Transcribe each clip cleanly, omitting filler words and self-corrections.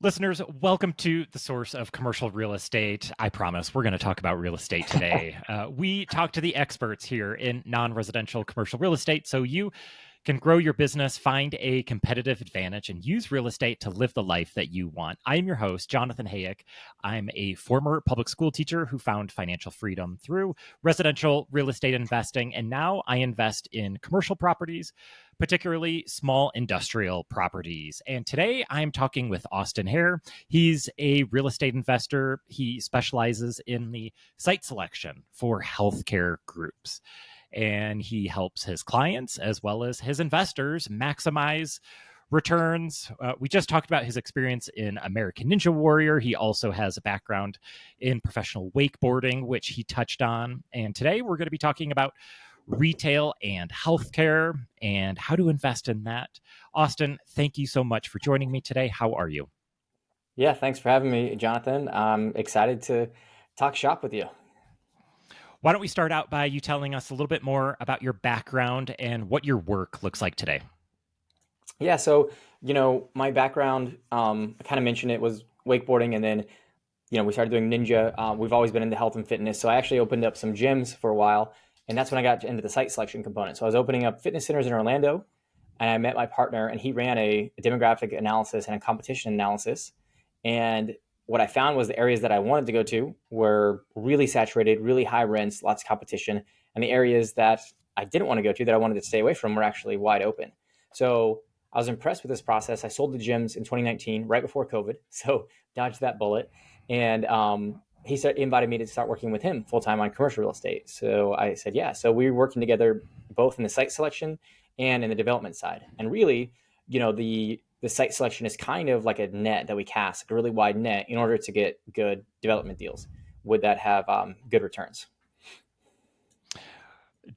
Listeners, welcome to the source of commercial real estate. I promise we're going to talk about real estate today. We talk to the experts here in non residential commercial real estate so you can grow your business, find a competitive advantage, and use real estate to live the life that you want. I am your host, Jonathan Hayek. I'm a former public school teacher who found financial freedom through residential real estate investing, and now I invest in commercial properties, particularly small industrial properties. And today I'm talking with Austin Hare. He's a real estate investor. He specializes in the site selection for healthcare groups, and he helps his clients as well as his investors maximize returns. We just talked about his experience in American Ninja Warrior. He also has a background in professional wakeboarding, which he touched on. And today we're going to be talking about retail and healthcare and how to invest in that. Austin, thank you so much for joining me today. How are you? Yeah, thanks for having me, Jonathan. I'm excited to talk shop with you. Why don't we start out by you telling us a little bit more about your background and what your work looks like today? Yeah, so my background, I kind of mentioned it was wakeboarding, and then we started doing ninja. We've always been into health and fitness, so I actually opened up some gyms for a while, and that's when I got into the site selection component. So I was opening up fitness centers in Orlando, and I met my partner, and he ran a demographic analysis and a competition analysis. And what I found was the areas that I wanted to go to were really saturated, really high rents, lots of competition, and the areas that I didn't want to go to, that I wanted to stay away from, were actually wide open. So I was impressed with this process. I sold the gyms in 2019, right before COVID, so dodged that bullet. And he invited me to start working with him full time on commercial real estate. So I said, yeah. So we were working together both in the site selection and in the development side. And really, the site selection is kind of like a net that we cast, like a really wide net, in order to get good development deals. Would that have good returns?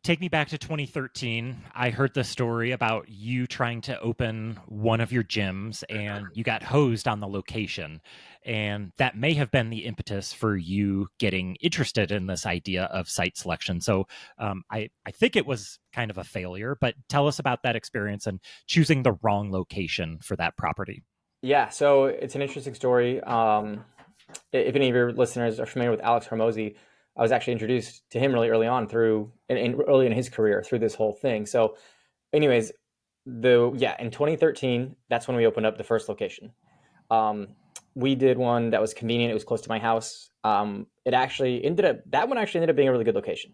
Take me back to 2013. I heard the story about you trying to open one of your gyms and you got hosed on the location. And that may have been the impetus for you getting interested in this idea of site selection. So I think it was kind of a failure, but tell us about that experience and choosing the wrong location for that property. Yeah, so it's an interesting story. If any of your listeners are familiar with Alex Hormozy, I was actually introduced to him really early on early in his career through this whole thing. So, anyways, in 2013, that's when we opened up the first location. Um, we did one that was convenient. It was close to my house. That one actually ended up being a really good location,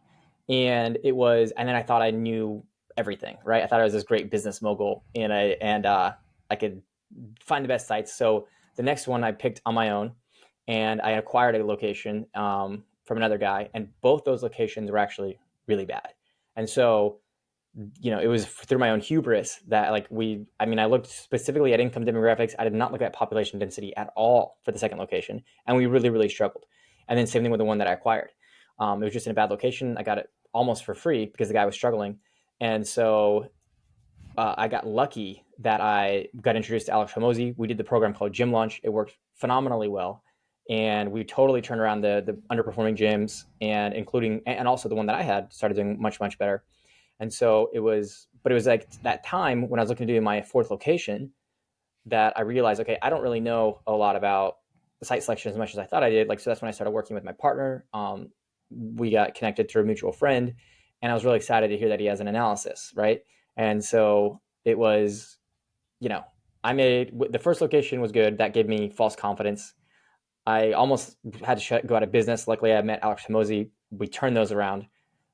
and then I thought I knew everything, right? I thought I was this great business mogul, and I could find the best sites. So the next one I picked on my own, and I acquired a location from another guy, and both those locations were actually really bad. And so, it was through my own hubris that I looked specifically at income demographics. I did not look at population density at all for the second location, and we really, really struggled. And then same thing with the one that I acquired. It was just in a bad location. I got it almost for free because the guy was struggling, and so I got lucky that I got introduced to Alex Hormozy. We did the program called Gym Launch. It worked phenomenally well, and we totally turned around the underperforming gyms, and also the one that I had started doing much, much better. And so it was like that time when I was looking to do my fourth location that I realized, okay, I don't really know a lot about the site selection as much as I thought I did. So that's when I started working with my partner. We got connected through a mutual friend, and I was really excited to hear that he has an analysis, right? And so it was, you know, I made the first location was good. That gave me false confidence. I almost had to go out of business. Luckily, I met Alex Hormozy. We turned those around.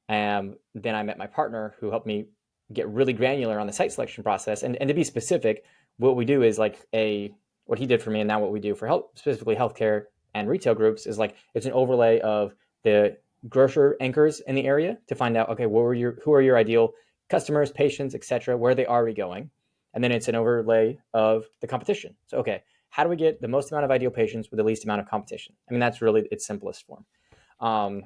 Then I met my partner who helped me get really granular on the site selection process. And to be specific, what we do is what he did for me, and now what we do for specifically healthcare and retail groups is it's an overlay of the grocer anchors in the area to find out, okay, who are your ideal customers, patients, etc. Where are they already going? And then it's an overlay of the competition. So, okay, how do we get the most amount of ideal patients with the least amount of competition? I mean, that's really its simplest form. Um,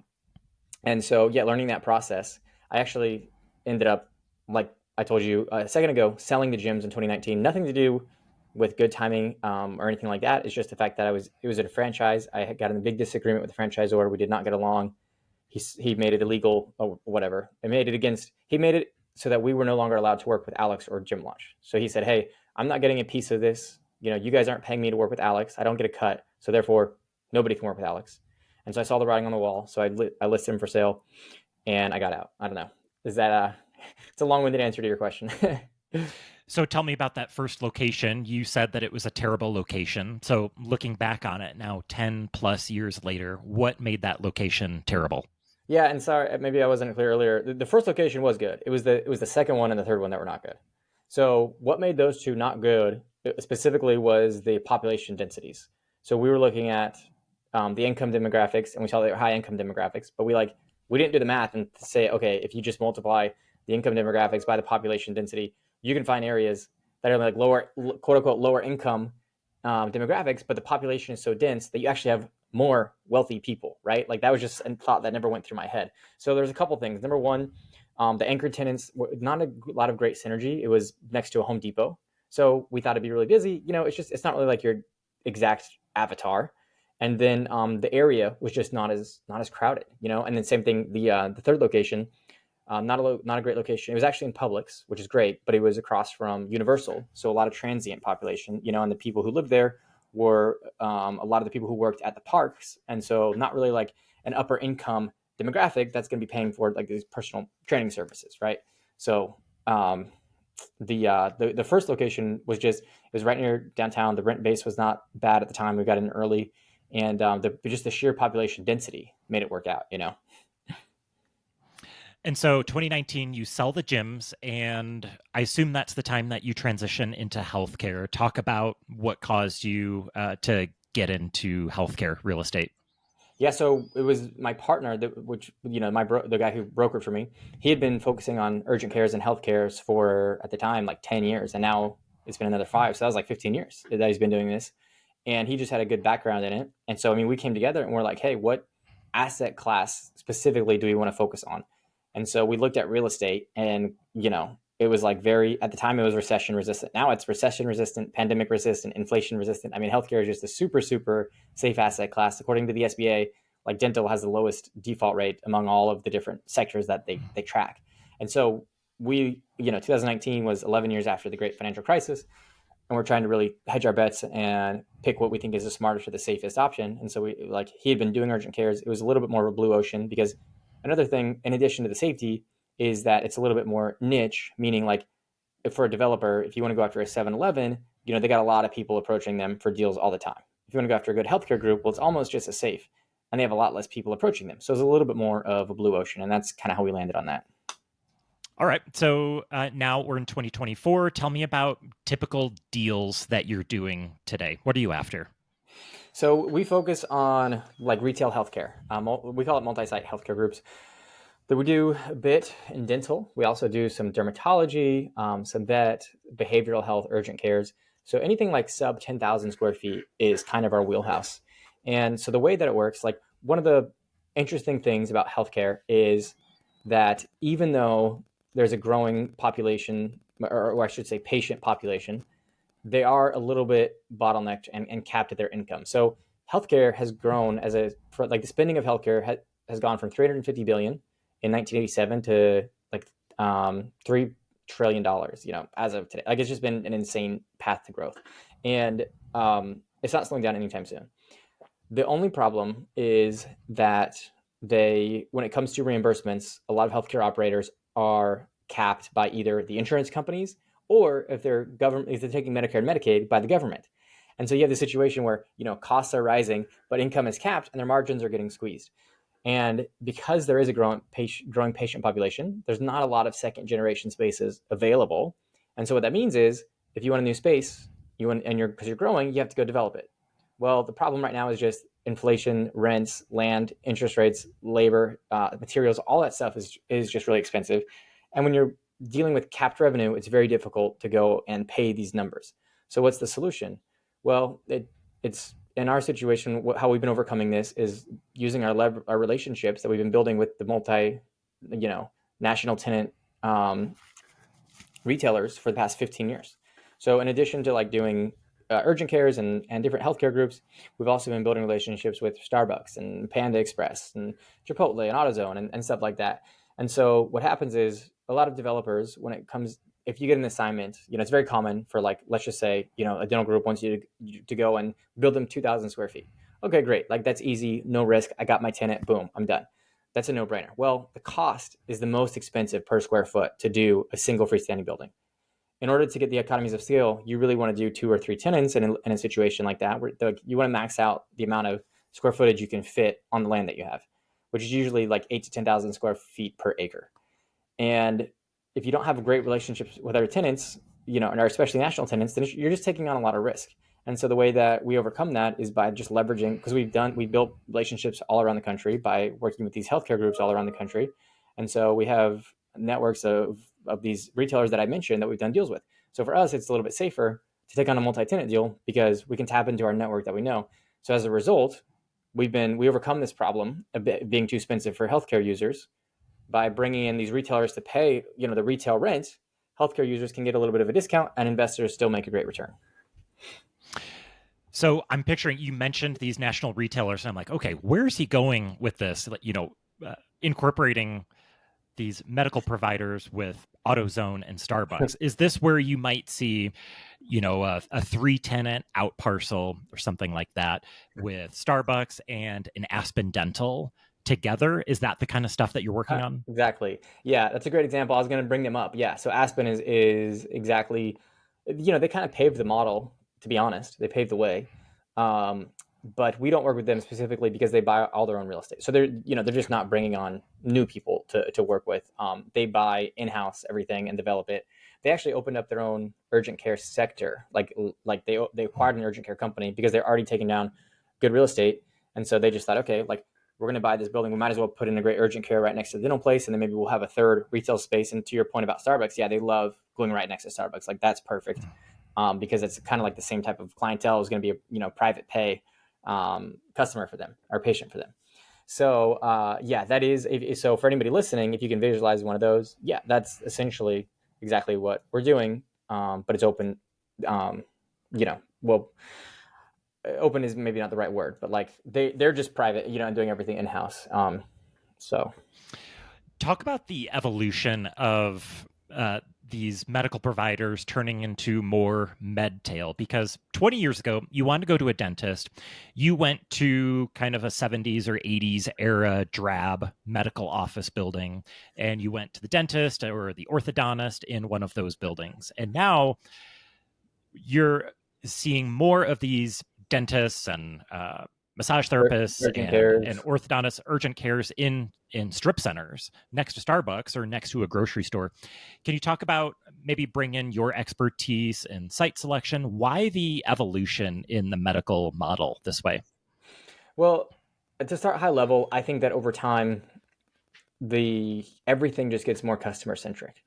and so, yeah, learning that process, I actually ended up, like I told you a second ago, selling the gyms in 2019. Nothing to do with good timing or anything like that. It's just the fact that it was at a franchise. I had got in a big disagreement with the franchisor. We did not get along. He made it illegal or whatever. He made it so that we were no longer allowed to work with Alex or Gym Launch. So he said, hey, I'm not getting a piece of this you guys aren't paying me to work with Alex. I don't get a cut. So therefore, nobody can work with Alex. And so I saw the writing on the wall. So I listed him for sale and I got out. I don't know. Is that it's a long-winded answer to your question. So tell me about that first location. You said that it was a terrible location. So looking back on it now, 10 plus years later, what made that location terrible? Yeah, and sorry, maybe I wasn't clear earlier. The first location was good. It was the second one and the third one that were not good. So what made those two not good specifically was the population densities. So we were looking at the income demographics, and we saw they were high income demographics, but we didn't do the math and say, okay, if you just multiply the income demographics by the population density, you can find areas that are like lower, quote unquote, lower income demographics, but the population is so dense that you actually have more wealthy people, right? Like that was just a thought that never went through my head. So there's a couple things. Number one, the anchor tenants were not a lot of great synergy. It was next to a Home Depot, so we thought it'd be really busy. It's not really like your exact avatar. And then the area was just not as crowded. And then same thing. The third location, not a great location. It was actually in Publix, which is great, but it was across from Universal, so a lot of transient population. And the people who lived there were a lot of the people who worked at the parks, and so not really like an upper income demographic that's going to be paying for like these personal training services, right? So the first location it was right near downtown. The rent base was not bad at the time. We got in early, and just the sheer population density made it work out. And so 2019, you sell the gyms, and I assume that's the time that you transition into healthcare. Talk about what caused you to get into healthcare real estate. Yeah, so it was my partner, the guy who brokered for me. He had been focusing on urgent cares and health cares for at the time like 10 years, and now it's been another 5. So that was like 15 years that he's been doing this, and he just had a good background in it. And so I mean, we came together and we're like, hey, what asset class specifically do we want to focus on? And so we looked at real estate, and it was like very at the time it was recession resistant. Now it's recession resistant, pandemic resistant, inflation resistant. I mean, healthcare is just a super super safe asset class. According to the SBA, like dental has the lowest default rate among all of the different sectors that they track. And so 2019 was 11 years after the great financial crisis, and we're trying to really hedge our bets and pick what we think is the smartest or the safest option. And so he had been doing urgent cares. It was a little bit more of a blue ocean because another thing, in addition to the safety, is that it's a little bit more niche, meaning like if for a developer, if you want to go after a 7-Eleven, they got a lot of people approaching them for deals all the time. If you want to go after a good healthcare group, well, it's almost just as safe, and they have a lot less people approaching them. So it's a little bit more of a blue ocean, and that's kind of how we landed on that. All right. So now we're in 2024. Tell me about typical deals that you're doing today. What are you after? So we focus on like retail healthcare. We call it multi-site healthcare groups. That we do a bit in dental. We also do some dermatology, some vet, behavioral health, urgent cares. So anything like sub 10,000 square feet is kind of our wheelhouse. And so the way that it works, like one of the interesting things about healthcare is that even though there's a growing population, or I should say patient population, they are a little bit bottlenecked and capped at their income. So healthcare has grown the spending of healthcare has gone from 350 billion in 1987 to like $3 trillion. As of today, like it's just been an insane path to growth, and it's not slowing down anytime soon. The only problem is that when it comes to reimbursements, a lot of healthcare operators are capped by either the insurance companies or if they're taking Medicare and Medicaid by the government. And so you have the situation where, costs are rising, but income is capped and their margins are getting squeezed. And because there is a growing patient population, there's not a lot of second generation spaces available. And so what that means is if you want a new space, because you're growing, you have to go develop it. Well, the problem right now is just inflation, rents, land, interest rates, labor, materials, all that stuff is just really expensive. And when you're dealing with capped revenue, it's very difficult to go and pay these numbers. So what's the solution? Well, it's in our situation, how we've been overcoming this is using our relationships that we've been building with the national tenant retailers for the past 15 years. So in addition to like doing urgent cares and different healthcare groups, we've also been building relationships with Starbucks and Panda Express and Chipotle and AutoZone and stuff like that. And so what happens is a lot of developers, when it comes if you get an assignment, it's very common for, like, let's just say, a dental group wants you to go and build them 2,000 square feet. Okay, great. Like, that's easy, no risk. I got my tenant, boom, I'm done. That's a no-brainer. Well, the cost is the most expensive per square foot to do a single freestanding building. In order to get the economies of scale, you really want to do 2 or 3 tenants in a situation like that, where you want to max out the amount of square footage you can fit on the land that you have, which is usually like 8 to 10,000 square feet per acre. And if you don't have great relationships with other tenants, and especially national tenants, then you're just taking on a lot of risk. And so the way that we overcome that is by just leveraging, because we built relationships all around the country by working with these healthcare groups all around the country. And so we have networks of these retailers that I mentioned that we've done deals with. So for us, it's a little bit safer to take on a multi-tenant deal because we can tap into our network that we know. So as a result, we overcome this problem of being too expensive for healthcare users by bringing in these retailers to pay, the retail rent. Healthcare users can get a little bit of a discount, and investors still make a great return. So I'm picturing, you mentioned these national retailers, and I'm like, okay, where is he going with this? Incorporating these medical providers with AutoZone and Starbucks. Is this where you might see, a 3 tenant out parcel or something like that with Starbucks and an Aspen Dental together? Is that the kind of stuff that you're working on? Exactly. Yeah, that's a great example. I was going to bring them up. Yeah, so Aspen is exactly, they kind of paved the model. To be honest, they paved the way. Um, but we don't work with them specifically because they buy all their own real estate. So they're just not bringing on new people to work with. They buy in-house everything and develop it. They actually opened up their own urgent care sector. Like they acquired an urgent care company because they're already taking down good real estate, and so they just thought, okay, like, we're going to buy this building. We might as well put in a great urgent care right next to the dental place, and then maybe we'll have a third retail space. And to your point about Starbucks, yeah, they love going right next to Starbucks. Like, that's perfect, because it's kind of like the same type of clientele is going to be a private pay customer for them, or patient for them. So yeah, that is. So for anybody listening, if you can visualize one of those, yeah, that's essentially exactly what we're doing. But it's open. Well, open is maybe not the right word, but like they're just private, and doing everything in house. So Talk about the evolution of these medical providers turning into more medtail, because 20 years ago you wanted to go to a dentist, you went to kind of a 70s or 80s era drab medical office building, and you went to the dentist or the orthodontist in one of those buildings. And now you're seeing more of these dentists and massage therapists urgent and cares. orthodontists, urgent cares in strip centers next to Starbucks or next to a grocery store. Can you talk about, maybe bring in your expertise in site selection? Why the evolution in the medical model this way? Well, to start high level, I think that over time, the everything just gets more customer centric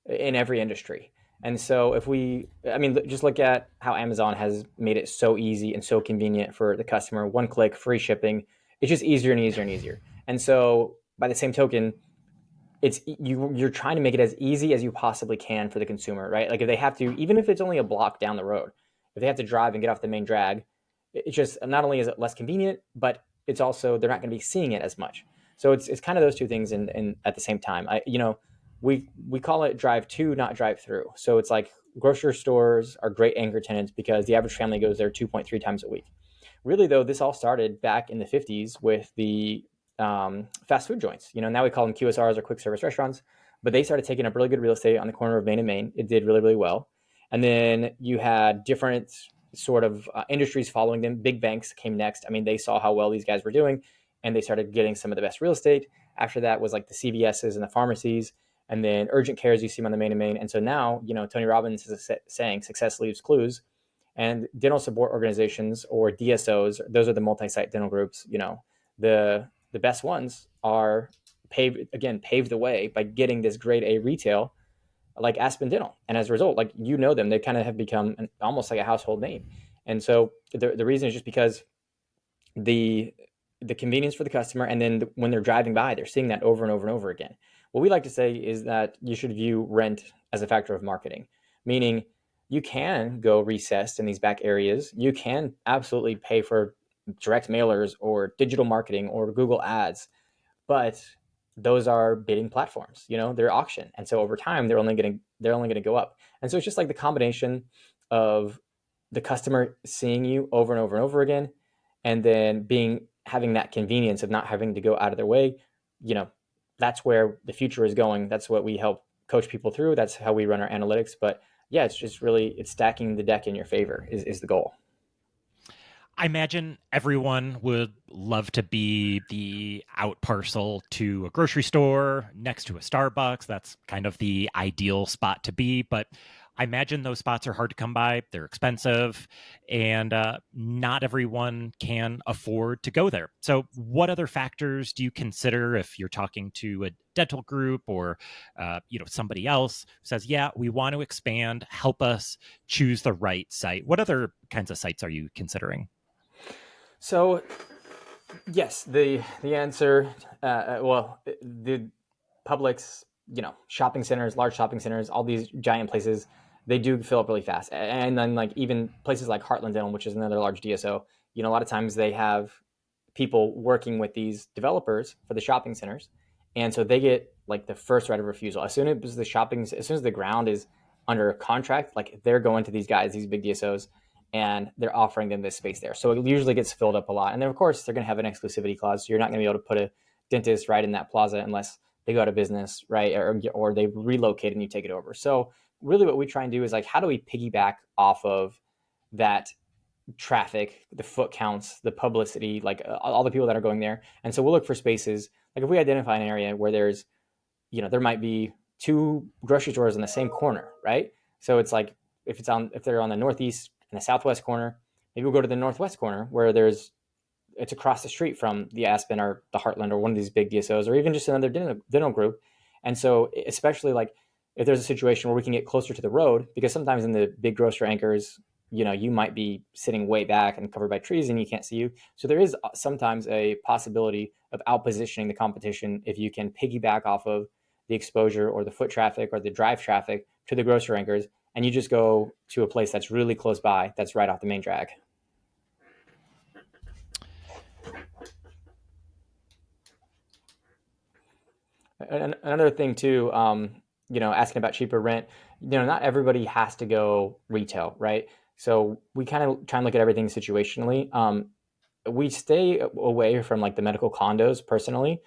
in every industry. And so I mean, just look at how Amazon has made it so easy and so convenient for the customer. One click, free shipping. It's just easier and easier and easier. And so by the same token, you're trying to make it as easy as you possibly can for the consumer, right? Like, if they have to, even if it's only a block down the road, if they have to drive and get off the main drag, it's just, not only is it less convenient, but it's also, they're not going to be seeing it as much. So it's kind of those two things in at the same time. We call it drive to, not drive through. So it's like, grocery stores are great anchor tenants because the average family goes there 2.3 times a week. Really, though, this all started back in the 50s with the fast food joints. Now we call them QSRs, or quick service restaurants, but they started taking up really good real estate on the corner of Main and Main. It did really, really well. And then you had different sort of industries following them. Big banks came next. I mean, they saw how well these guys were doing, and they started getting some of the best real estate. After that was like the CVSs and the pharmacies, and then urgent cares, you see them on the Main and Main. And so now, Tony Robbins is saying success leaves clues. And dental support organizations, or DSOs, those are the multi-site dental groups. The best ones are paved the way by getting this grade A retail, like Aspen Dental. And as a result, like, them, they kind of have become almost like a household name. And so the reason is just because the convenience for the customer, and then when they're driving by, they're seeing that over and over and over again. What we like to say is that you should view rent as a factor of marketing, meaning you can go recessed in these back areas. You can absolutely pay for direct mailers or digital marketing or Google ads, but those are bidding platforms, they're auction. And so over time, they're only going to go up. And so it's just like the combination of the customer seeing you over and over and over again, and then having that convenience of not having to go out of their way. you know that's where the future is going. That's what we help coach people through. That's how we run our analytics. But yeah, it's just really, it's stacking the deck in your favor is the goal. I imagine everyone would love to be the out parcel to a grocery store next to a Starbucks. That's kind of the ideal spot to be. But I imagine those spots are hard to come by. They're expensive, and not everyone can afford to go there. So, what other factors do you consider if you're talking to a dental group or somebody else who says, "Yeah, we want to expand. Help us choose the right site." What other kinds of sites are you considering? So yes, the answer, well, the Publix, shopping centers, large shopping centers, all these giant places, they do fill up really fast. And then like even places like Heartland Dental, which is another large DSO, a lot of times they have people working with these developers for the shopping centers, and so they get like the first right of refusal as soon as the ground is under contract. Like they're going to these guys, these big DSOs, and they're offering them this space there. So it usually gets filled up a lot. And then of course they're going to have an exclusivity clause, so you're not going to be able to put a dentist right in that plaza unless they go out of business, right? Or they relocate and you take it over. So really what we try and do is like, how do we piggyback off of that traffic, the foot counts, the publicity, like all the people that are going there. And so we'll look for spaces. Like if we identify an area where there might be two grocery stores in the same corner, right? So it's like if they're on the northeast and the southwest corner, maybe we'll go to the northwest corner where it's across the street from the Aspen or the Heartland or one of these big DSOs, or even just another dental group. And so especially like if there's a situation where we can get closer to the road, because sometimes in the big grocery anchors, you might be sitting way back and covered by trees and you can't see you. So there is sometimes a possibility of out positioning the competition if you can piggyback off of the exposure or the foot traffic or the drive traffic to the grocery anchors, and you just go to a place that's really close by, that's right off the main drag. And another thing too, asking about cheaper rent, not everybody has to go retail, right? So we kind of try and look at everything situationally. We stay away from like the medical condos personally,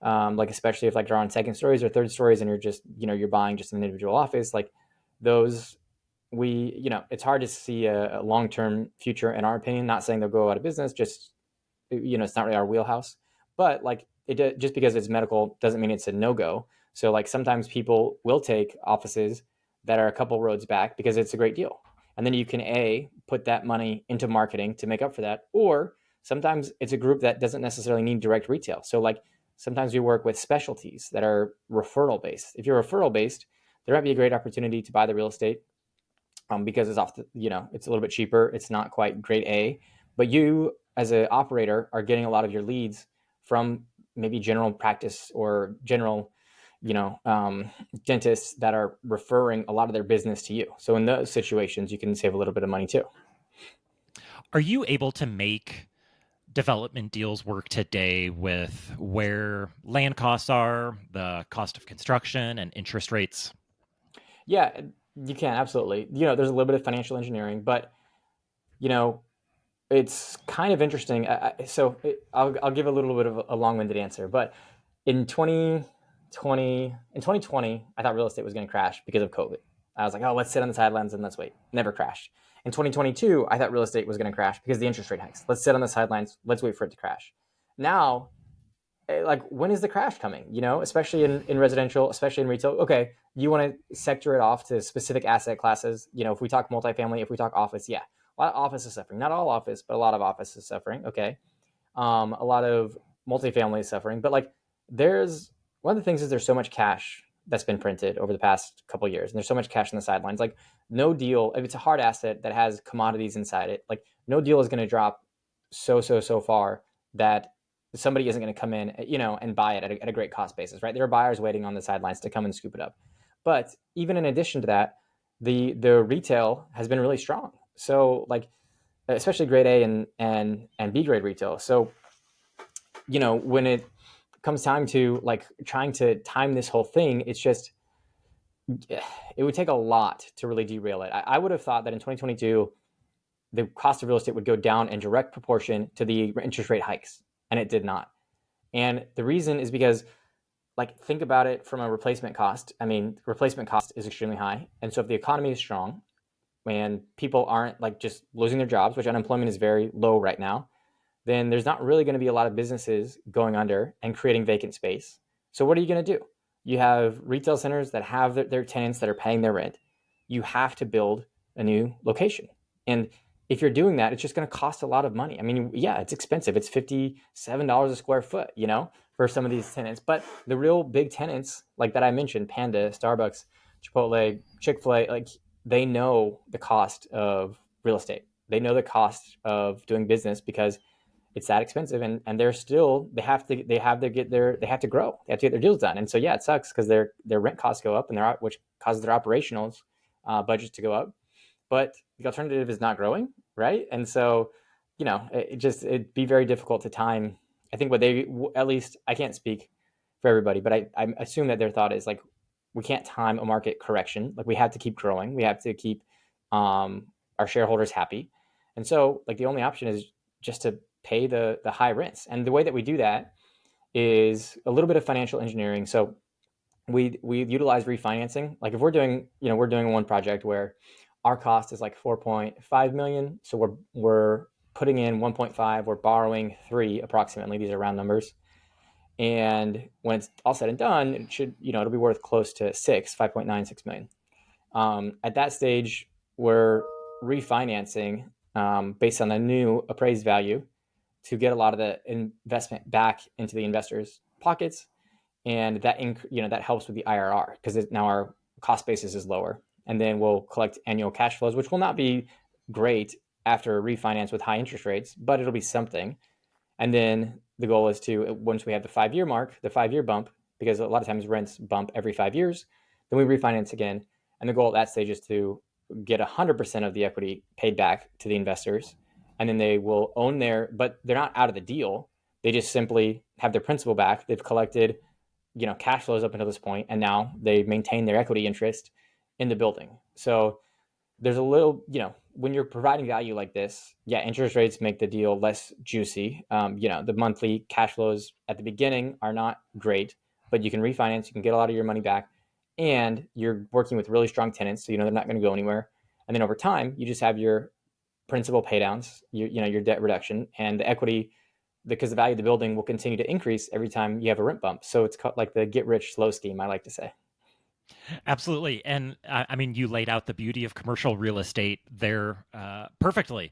like especially if like they're on second stories or third stories and you're buying just an individual office, like those, it's hard to see a long-term future in our opinion. Not saying they'll go out of business, just it's not really our wheelhouse. But like just because it's medical doesn't mean it's a no-go. So like sometimes people will take offices that are a couple roads back because it's a great deal, and then you can put that money into marketing to make up for that. Or sometimes it's a group that doesn't necessarily need direct retail. So like sometimes we work with specialties that are referral based. If you're referral based, there might be a great opportunity to buy the real estate, because it's a little bit cheaper. It's not quite grade A, but you as an operator are getting a lot of your leads from maybe general practice or general, dentists that are referring a lot of their business to you. So in those situations, you can save a little bit of money too. Are you able to make development deals work today with where land costs are, the cost of construction, and interest rates? Yeah, you can absolutely. There's a little bit of financial engineering, but you know, it's kind of interesting. I'll give a little bit of a long-winded answer, but in 2020, I thought real estate was going to crash because of COVID. I was like, oh, let's sit on the sidelines and let's wait. Never crashed. In 2022, I thought real estate was going to crash because of the interest rate hikes. Let's sit on the sidelines. Let's wait for it to crash. Now, like, when is the crash coming? Especially in residential, especially in retail. Okay, you want to sector it off to specific asset classes. If we talk multifamily, if we talk office, yeah, a lot of office is suffering. Not all office, but a lot of office is suffering. Okay, a lot of multifamily is suffering. But like, there's one of the things is there's so much cash that's been printed over the past couple of years, and there's so much cash on the sidelines. Like, no deal, if it's a hard asset that has commodities inside it, like no deal is going to drop so far that somebody isn't going to come in, and buy it at a great cost basis, right? There are buyers waiting on the sidelines to come and scoop it up. But even in addition to that, the retail has been really strong. So like, especially grade A and B grade retail. So when it comes time to like trying to time this whole thing, it's just it would take a lot to really derail it. I would have thought that in 2022 the cost of real estate would go down in direct proportion to the interest rate hikes, and it did not. And the reason is because, like, think about it from a replacement cost. I mean, replacement cost is extremely high, and so if the economy is strong and people aren't like just losing their jobs, which unemployment is very low right now, then there's not really going to be a lot of businesses going under and creating vacant space. So what are you going to do? You have retail centers that have their tenants that are paying their rent. You have to build a new location. And if you're doing that, it's just going to cost a lot of money. I mean, yeah, it's expensive. It's $57 a square foot, for some of these tenants. But the real big tenants, like that I mentioned, Panda, Starbucks, Chipotle, Chick-fil-A, like they know the cost of real estate. They know the cost of doing business because it's that expensive, and they're still they have to grow, they have to get their deals done. And so yeah, it sucks because their rent costs go up, and which causes their operational budgets to go up, but the alternative is not growing, right? And so it'd be very difficult to time. I think what they, at least I can't speak for everybody, but I assume that their thought is like, we can't time a market correction. Like we have to keep growing, we have to keep our shareholders happy. And so like the only option is just to pay the high rents. And the way that we do that is a little bit of financial engineering. So we utilize refinancing. Like if we're doing, we're doing one project where our cost is like 4.5 million. So we're putting in 1.5, we're borrowing 3 approximately. These are round numbers. And when it's all said and done, it should, it'll be worth close to 5.96 million. At that stage, we're refinancing based on the new appraised value to get a lot of the investment back into the investors' pockets, and that that helps with the IRR because now our cost basis is lower, and then we'll collect annual cash flows, which will not be great after a refinance with high interest rates, but it'll be something. And then the goal is to, once we have the 5-year mark, the 5-year bump, because a lot of times rents bump every 5 years, then we refinance again. And the goal at that stage is to get 100% of the equity paid back to the investors. And then they will own but they're not out of the deal. They just simply have their principal back. They've collected, cash flows up until this point, and now they maintain their equity interest in the building. So there's a little, when you're providing value like this, yeah, interest rates make the deal less juicy. The monthly cash flows at the beginning are not great, but you can refinance, you can get a lot of your money back, and you're working with really strong tenants, so they're not going to go anywhere. And then over time, you just have your principal paydowns, your debt reduction, and the equity, because the value of the building will continue to increase every time you have a rent bump. So it's like the get rich slow scheme, I like to say. Absolutely. And I mean, you laid out the beauty of commercial real estate there perfectly.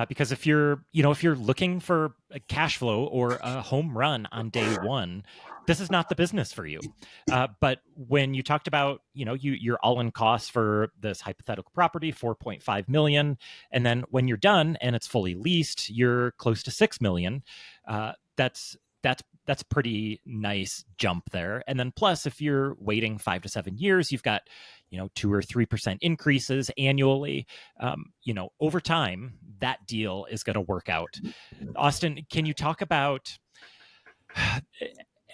Because if you're looking for a cash flow or a home run on day one, this is not the business for you. But when you talked about, your all-in cost for this hypothetical property, 4.5 million, and then when you're done and it's fully leased, you're close to 6 million. That's pretty nice jump there. And then plus, if you're waiting 5 to 7 years, you've got 2 or 3% increases annually. Over time, that deal is going to work out. Austin, can you talk about,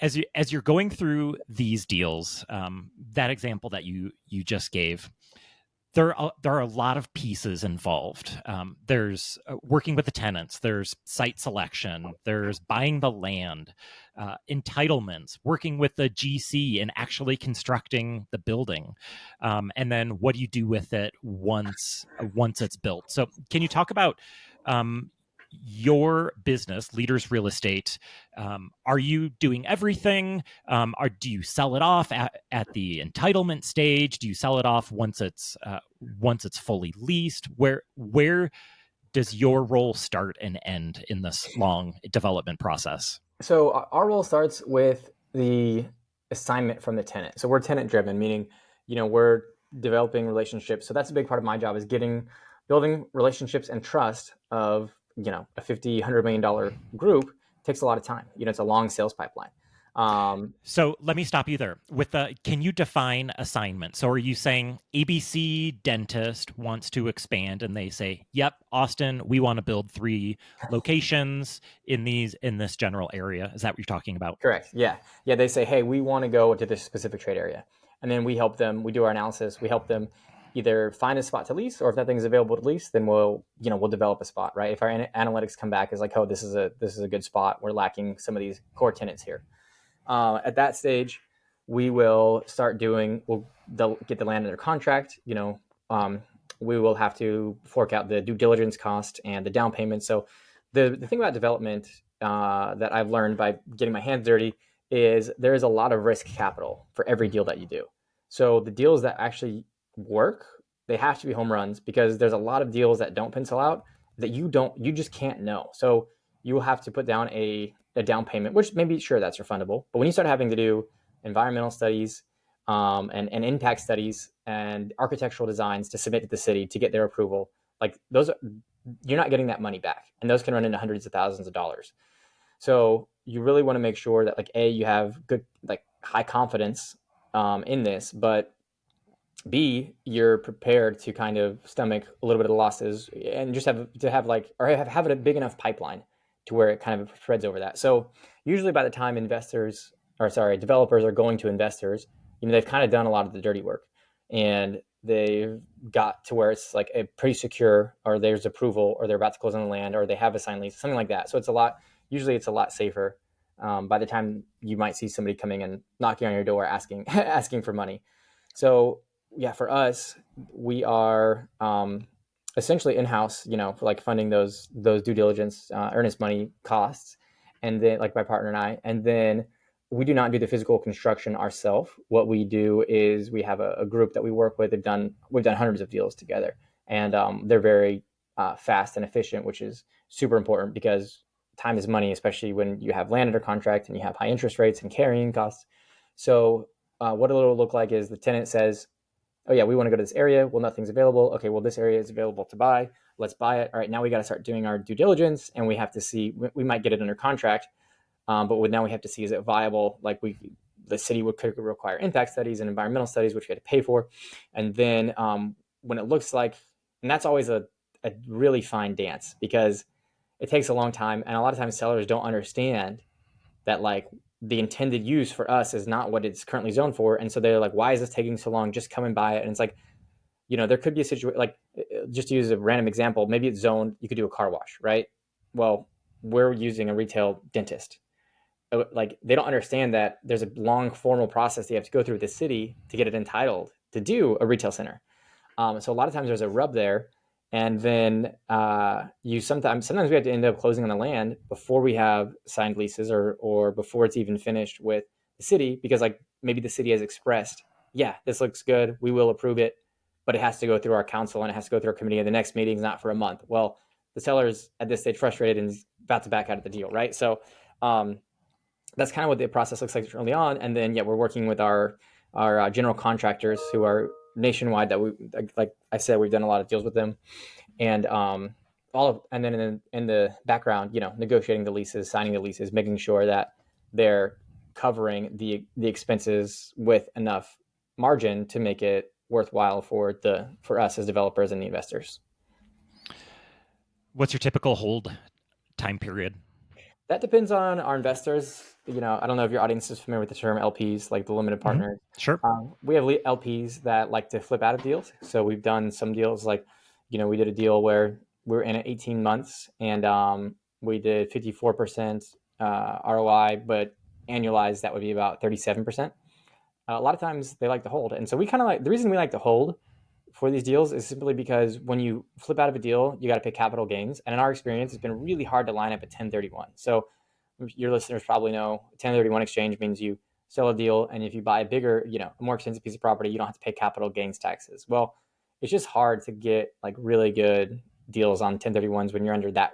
as you're going through these deals, that example that you just gave, there are a lot of pieces involved. There's working with the tenants, there's site selection, there's buying the land, entitlements, working with the GC and actually constructing the building, and then what do you do with it once it's built? So can you talk about your business, Leaders Real Estate? Are you doing everything? Do you sell it off at the entitlement stage? Do you sell it off once it's fully leased? Where does your role start and end in this long development process? So our role starts with the assignment from the tenant. So we're tenant driven, meaning, we're developing relationships. So that's a big part of my job, is building relationships and trust of, a $50, $100 million group takes a lot of time. It's a long sales pipeline. So let me stop you there. With the, can you define assignment? So are you saying ABC dentist wants to expand and they say, "Yep, Austin, we want to build 3 locations in this general area." Is that what you're talking about? Correct. Yeah. Yeah. They say, hey, we want to go to this specific trade area. And then we help them, we do our analysis, we help them either find a spot to lease, or if nothing's available to lease, then we'll develop a spot, right? If our analytics come back as like, oh, this is a good spot. We're lacking some of these core tenants here. At that stage, we will start doing, they'll get the land under contract, we will have to fork out the due diligence cost and the down payment. So the thing about development that I've learned by getting my hands dirty is there is a lot of risk capital for every deal that you do. So the deals that actually work, they have to be home runs, because there's a lot of deals that don't pencil out that you just can't know. So you will have to put down a down payment, which maybe sure that's refundable. But when you start having to do environmental studies, and impact studies and architectural designs to submit to the city to get their approval, like those, you're not getting that money back, and those can run into hundreds of thousands of dollars. So you really want to make sure that like you have good, like high confidence in this, but B, you're prepared to kind of stomach a little bit of the losses, and just have like, or have a big enough pipeline to where it kind of spreads over that. So usually by the time developers are going to investors, they've kind of done a lot of the dirty work, and they've got to where it's like a pretty secure, or there's approval, or they're about to close on the land, or they have a signed lease, something like that. So usually it's a lot safer by the time you might see somebody coming and knocking on your door asking asking for money. So yeah, for us, we are essentially in house, for like funding those due diligence, earnest money costs, and then like my partner and I, and then we do not do the physical construction ourselves. What we do is we have a group that we work with. We've done hundreds of deals together, and they're very fast and efficient, which is super important because time is money, especially when you have land under contract and you have high interest rates and carrying costs. So what it'll look like is the tenant says, oh yeah, we want to go to this area. Well, nothing's available. Okay, well, this area is available to buy. Let's buy it. All right, now we got to start doing our due diligence, and we have to see. We might get it under contract, but now we have to see, is it viable? Like the city could require impact studies and environmental studies, which we had to pay for, and then when it looks like, and that's always a really fine dance, because it takes a long time, and a lot of times sellers don't understand that like the intended use for us is not what it's currently zoned for, and so they're like, why is this taking so long? Just come and buy it. And it's like, there could be a situation, like, just to use a random example, maybe it's zoned, you could do a car wash, right? Well, we're using a retail dentist. Like, they don't understand that there's a long formal process they have to go through with the city to get it entitled to do a retail center. So a lot of times there's a rub there, and then you sometimes we have to end up closing on the land before we have signed leases, or before it's even finished with the city, because like maybe the city has expressed, yeah, this looks good, we will approve it, but it has to go through our council and it has to go through our committee, and the next meeting is not for a month. Well, the seller's at this stage frustrated and is about to back out of the deal, right? So that's kind of what the process looks like early on, and then yeah, we're working with our general contractors who are nationwide, that we, like I said, we've done a lot of deals with them, and and then in the background, negotiating the leases, signing the leases, making sure that they're covering the expenses with enough margin to make it worthwhile for us as developers and the investors. What's your typical hold time period? That depends on our investors. I don't know if your audience is familiar with the term LPs, like the limited Mm-hmm. partners. Sure. We have LPs that like to flip out of deals. So we've done some deals like, we did a deal where we were in it 18 months, and we did 54% ROI, but annualized that would be about 37%. A lot of times they like to hold. And so we kind of like, the reason we like to hold for these deals is simply because when you flip out of a deal, you got to pay capital gains. And in our experience, it's been really hard to line up a 1031. So your listeners probably know 1031 exchange means you sell a deal, and if you buy a bigger, a more expensive piece of property, you don't have to pay capital gains taxes. Well, it's just hard to get like really good deals on 1031s when you're under that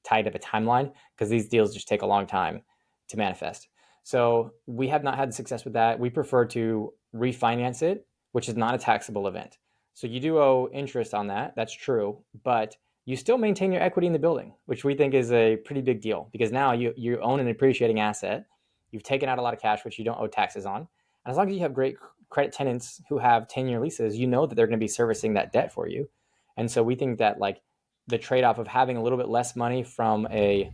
tight of a timeline, because these deals just take a long time to manifest. So we have not had success with that. We prefer to refinance it, which is not a taxable event. So you do owe interest on that. That's true, but you still maintain your equity in the building, which we think is a pretty big deal, because now you own an appreciating asset, You've taken out a lot of cash, which you don't owe taxes on. And as long as you have great credit tenants who have 10-year leases, you know that they're going to be servicing that debt for you. And so we think that like the trade-off of having a little bit less money from a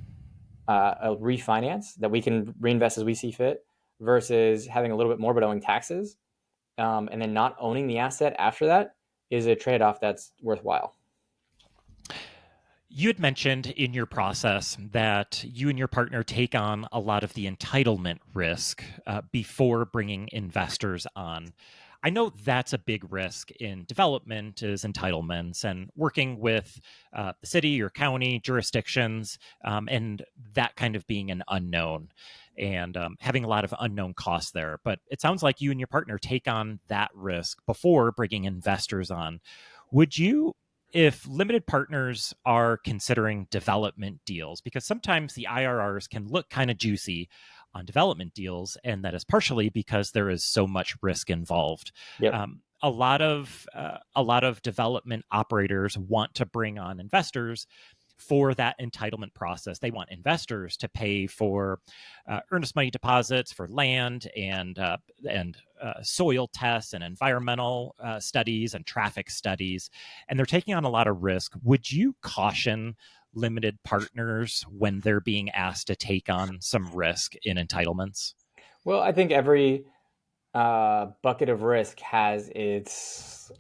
refinance that we can reinvest as we see fit versus having a little bit more but owing taxes, and then not owning the asset after that is a trade-off that's worthwhile. You had mentioned in your process that you and your partner take on a lot of the entitlement risk before bringing investors on. I know that's a big risk in development is entitlements and working with the city or county jurisdictions, and that kind of being an unknown and having a lot of unknown costs there. But it sounds like you and your partner take on that risk before bringing investors on. Would you, if limited partners are considering development deals, because sometimes the IRRs can look kind of juicy on development deals, and that is partially because there is so much risk involved. Yep. A lot of development operators want to bring on investors for that entitlement process. They want investors to pay for earnest money deposits for land and soil tests and environmental studies and traffic studies, and they're taking on a lot of risk. Would you caution limited partners when they're being asked to take on some risk in entitlements? Well, I think every bucket of risk has its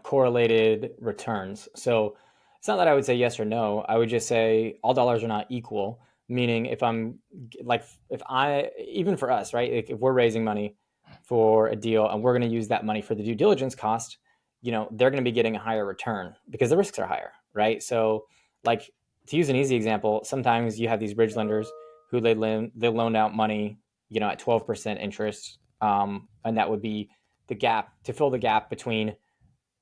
correlated returns. So it's not that I would say yes or no. I would just say all dollars are not equal. Meaning, if I'm like, if I, even for us, right? Like if we're raising money for a deal and we're going to use that money for the due diligence cost, they're going to be getting a higher return because the risks are higher, right? So, like, to use an easy example, sometimes you have these bridge lenders who they loan out money, at 12% interest, and that would be the gap to fill the gap between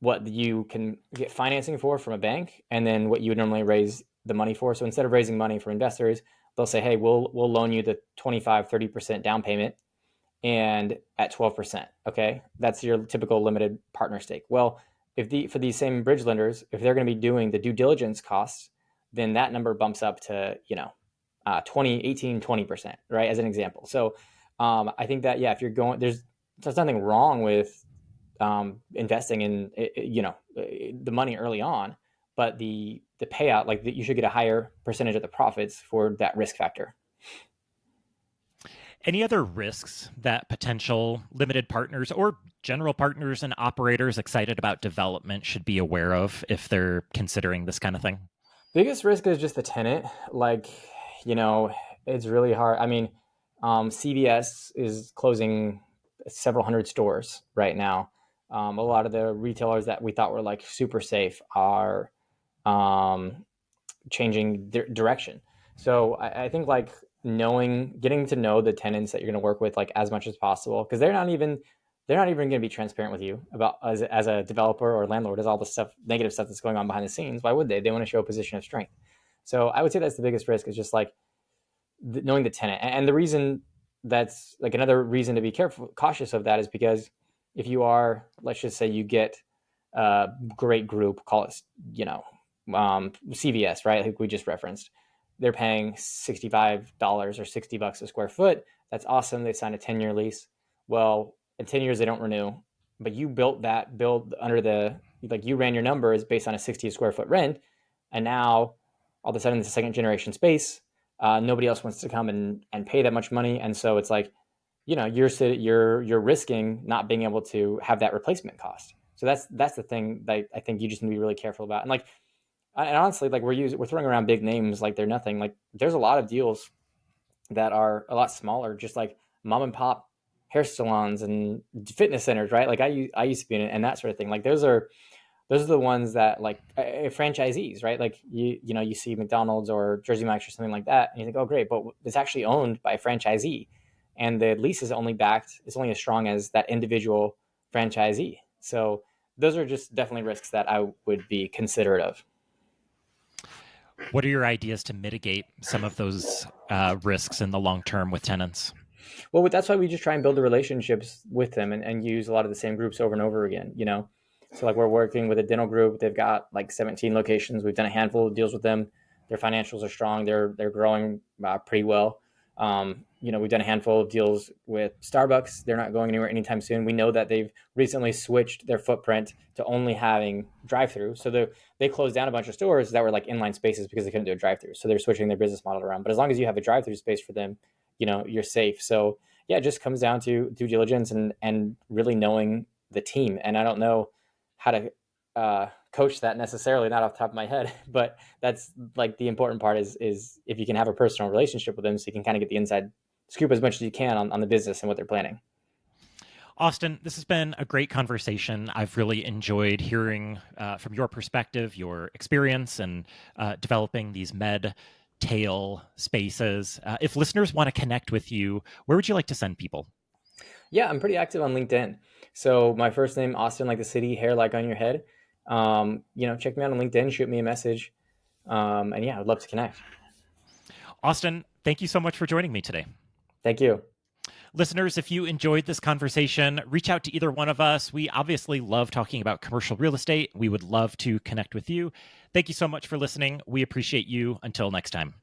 what you can get financing for from a bank and then what you would normally raise the money for. So instead of raising money from investors, they'll say, hey, we'll loan you the 25-30% down payment and at 12%. Okay, that's your typical limited partner stake. Well, for these same bridge lenders, if they're going to be doing the due diligence costs, then that number bumps up to 20%, right, as an example. So I think that, yeah, if you're going, there's nothing wrong with investing in the money early on, but the payout, like you should get a higher percentage of the profits for that risk factor. Any other risks that potential limited partners or general partners and operators excited about development should be aware of if they're considering this kind of thing? Biggest risk is just the tenant. Like, you know, it's really hard. I mean, CVS is closing several hundred stores right now. A lot of the retailers that we thought were like super safe are um, changing direction. So I think like getting to know the tenants that you're going to work with like as much as possible, because they're not even going to be transparent with you about as a developer or landlord as all the stuff negative stuff that's going on behind the scenes. Why would they want to show a position of strength? So I would say that's the biggest risk, is just like knowing the tenant. And the reason, that's like another reason to be cautious of that, is because if you are, let's just say you get a great group, call it, CVS, right? Like we just referenced, they're paying $65 or $60 a square foot. That's awesome. They signed a 10-year lease. Well, in 10 years, they don't renew, but you build under like you ran your numbers based on a 60 square foot rent. And now all of a sudden it's a second generation space. Nobody else wants to come and pay that much money. And so it's like, you're risking not being able to have that replacement cost. So that's the thing that I think you just need to be really careful about. And honestly, like we're throwing around big names like they're nothing. Like there's a lot of deals that are a lot smaller, just like mom and pop hair salons and fitness centers, right? Like I used to be in it, and that sort of thing. Like those are the ones that like franchisees, right? Like you see McDonald's or Jersey Mike's or something like that, and you think, oh great, but it's actually owned by a franchisee, and the lease is only backed. It's only as strong as that individual franchisee. So those are just definitely risks that I would be considerate of. What are your ideas to mitigate some of those risks in the long term with tenants? Well, that's why we just try and build the relationships with them, and use a lot of the same groups over and over again. So like we're working with a dental group. They've got like 17 locations. We've done a handful of deals with them. Their financials are strong. They're growing pretty well. We've done a handful of deals with Starbucks. They're not going anywhere anytime soon. We know that they've recently switched their footprint to only having drive-through. So they closed down a bunch of stores that were like inline spaces because they couldn't do a drive-through. So they're switching their business model around. But as long as you have a drive-through space for them, you're safe. So yeah, it just comes down to due diligence and really knowing the team. And I don't know how to coach that necessarily, not off the top of my head, but that's like the important part is if you can have a personal relationship with them, so you can kind of get the inside scoop as much as you can on the business and what they're planning. Austin, this has been a great conversation. I've really enjoyed hearing from your perspective, your experience, and developing these med tail spaces. If listeners want to connect with you, where would you like to send people? Yeah, I'm pretty active on LinkedIn. So my first name, Austin, like the city, hair like on your head. Check me out on LinkedIn, shoot me a message. And yeah, I'd love to connect. Austin, thank you so much for joining me today. Thank you. Listeners, if you enjoyed this conversation, reach out to either one of us. We obviously love talking about commercial real estate. We would love to connect with you. Thank you so much for listening. We appreciate you. Until next time.